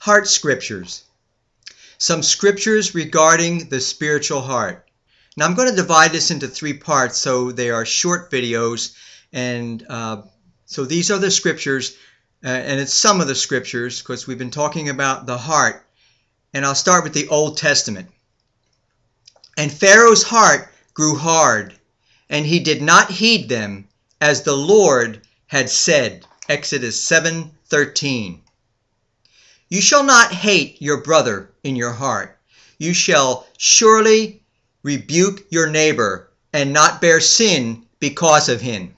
Heart scriptures. Some scriptures regarding the spiritual heart. Now I'm going to divide this into 3 parts, so they are short videos, and so these are the scriptures, and it's some of the scriptures because we've been talking about the heart. And I'll start with the Old Testament. And Pharaoh's heart grew hard, and he did not heed them, as the Lord had said. Exodus 7:13. You shall not hate your brother in your heart. You shall surely rebuke your neighbor and not bear sin because of him.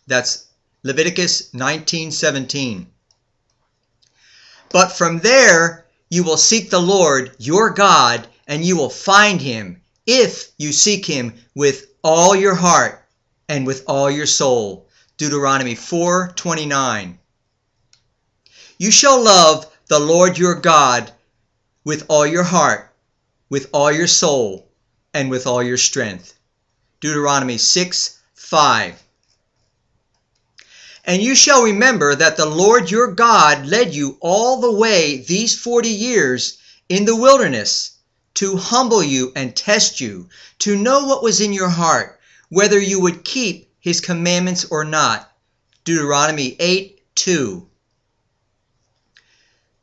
That's Leviticus 19:17. But from there you will seek the Lord your God, and you will find him if you seek him with all your heart and with all your soul. Deuteronomy 4:29. You shall love the Lord your God with all your heart, with all your soul, and with all your strength. Deuteronomy 6:5. And you shall remember that the Lord your God led you all the way these 40 years in the wilderness to humble you and test you, to know what was in your heart, whether you would keep his commandments or not. Deuteronomy 8:2.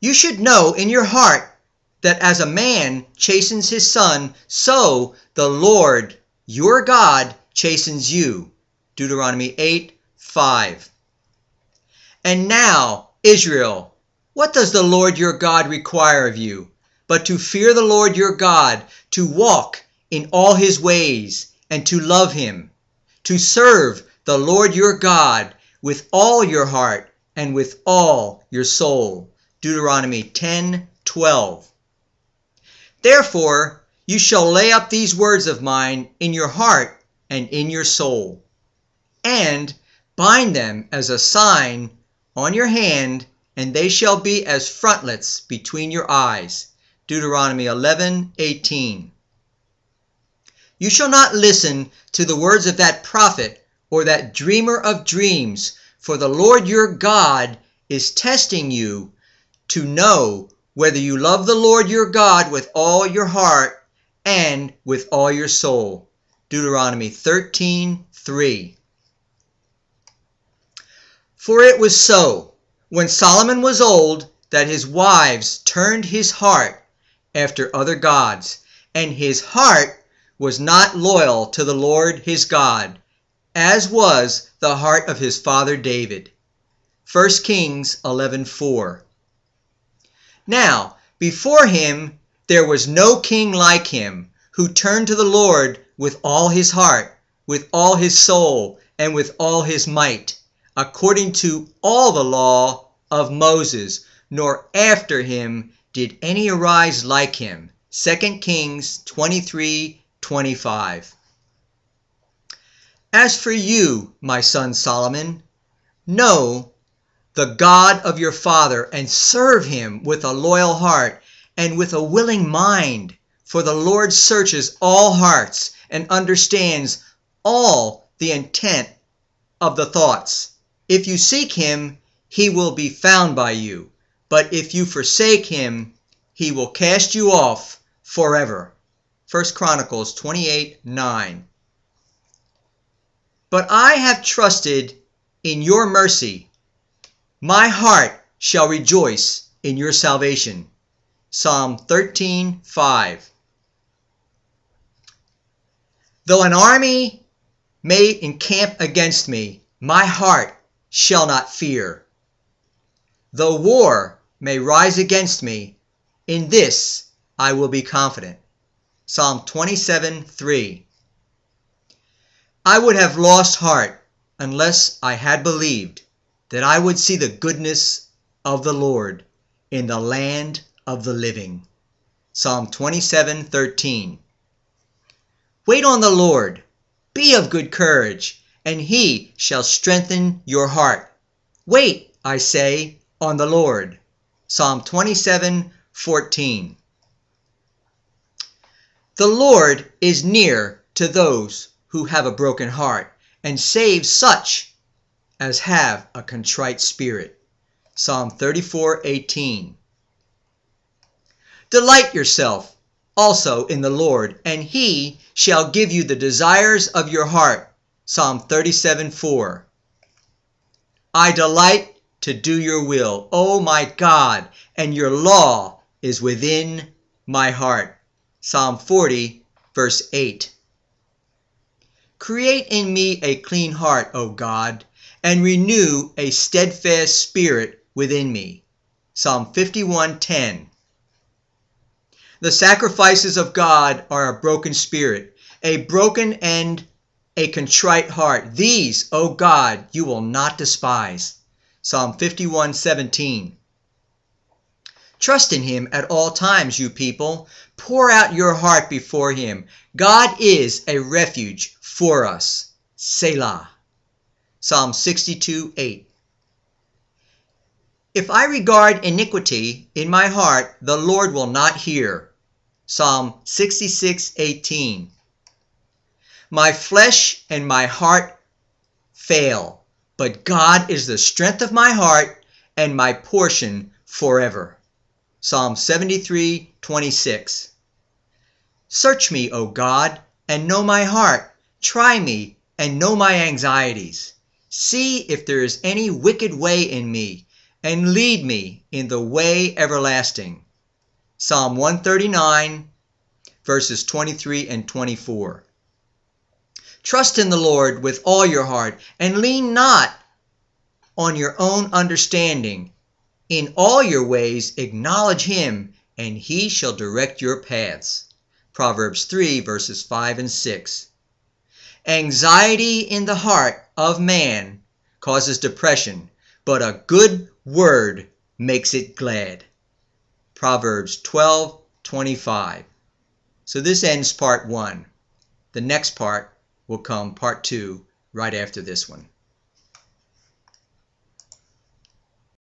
You should know in your heart that as a man chastens his son, so the Lord your God chastens you. Deuteronomy 8:5. And now, Israel, what does the Lord your God require of you, but to fear the Lord your God, to walk in all his ways, and to love him, to serve the Lord your God with all your heart and with all your soul. Deuteronomy 10:12. Therefore you shall lay up these words of mine in your heart and in your soul, and bind them as a sign on your hand, and they shall be as frontlets between your eyes. Deuteronomy 11:18. You shall not listen to the words of that prophet or that dreamer of dreams, for the Lord your God is testing you to know whether you love the Lord your God with all your heart and with all your soul. Deuteronomy 13:3. For it was so, when Solomon was old, that his wives turned his heart after other gods, and his heart was not loyal to the Lord his God, as was the heart of his father David. 1 Kings 11:4. Now, before him there was no king like him, who turned to the Lord with all his heart, with all his soul, and with all his might, according to all the law of Moses, nor after him did any arise like him. 2 Kings 23:25. As for you, my son Solomon, know the God of your father, and serve him with a loyal heart and with a willing mind. For the Lord searches all hearts and understands all the intent of the thoughts. If you seek him, he will be found by you. But if you forsake him, he will cast you off forever. 1 Chronicles 28:9. But I have trusted in your mercy. My heart shall rejoice in your salvation. Psalm 13:5. Though an army may encamp against me, my heart shall not fear. Though war may rise against me, in this I will be confident. Psalm 27:3. I would have lost heart unless I had believed that I would see the goodness of the Lord in the land of the living. Psalm 27:13. Wait on the Lord, be of good courage, and he shall strengthen your heart. Wait, I say, on the Lord. Psalm 27:14. The Lord is near to those who have a broken heart, and saves such as have a contrite spirit. Psalm 34:18. Delight yourself also in the Lord, and he shall give you the desires of your heart. Psalm 37:4. I delight to do your will, O my God, and your law is within my heart. Psalm 40, verse 8. Create in me a clean heart, O God, and renew a steadfast spirit within me. Psalm 51:10. The sacrifices of God are a broken spirit, a broken and a contrite heart. These, O God, you will not despise. Psalm 51:17. Trust in him at all times, you people. Pour out your heart before him. God is a refuge for us. Selah. Psalm 62:8. If I regard iniquity in my heart, the Lord will not hear. Psalm 66:18. My flesh and my heart fail, but God is the strength of my heart and my portion forever. Psalm 73:26. Search me, O God, and know my heart. Try me and know my anxieties. See if there is any wicked way in me, and lead me in the way everlasting. Psalm 139, verses 23 and 24. Trust in the Lord with all your heart, and lean not on your own understanding. In all your ways acknowledge him, and he shall direct your paths. Proverbs 3, verses 5 and 6. Anxiety in the heart of man causes depression, but a good word makes it glad. Proverbs 12:25. So this ends part 1. The next part will come part 2 right after this one.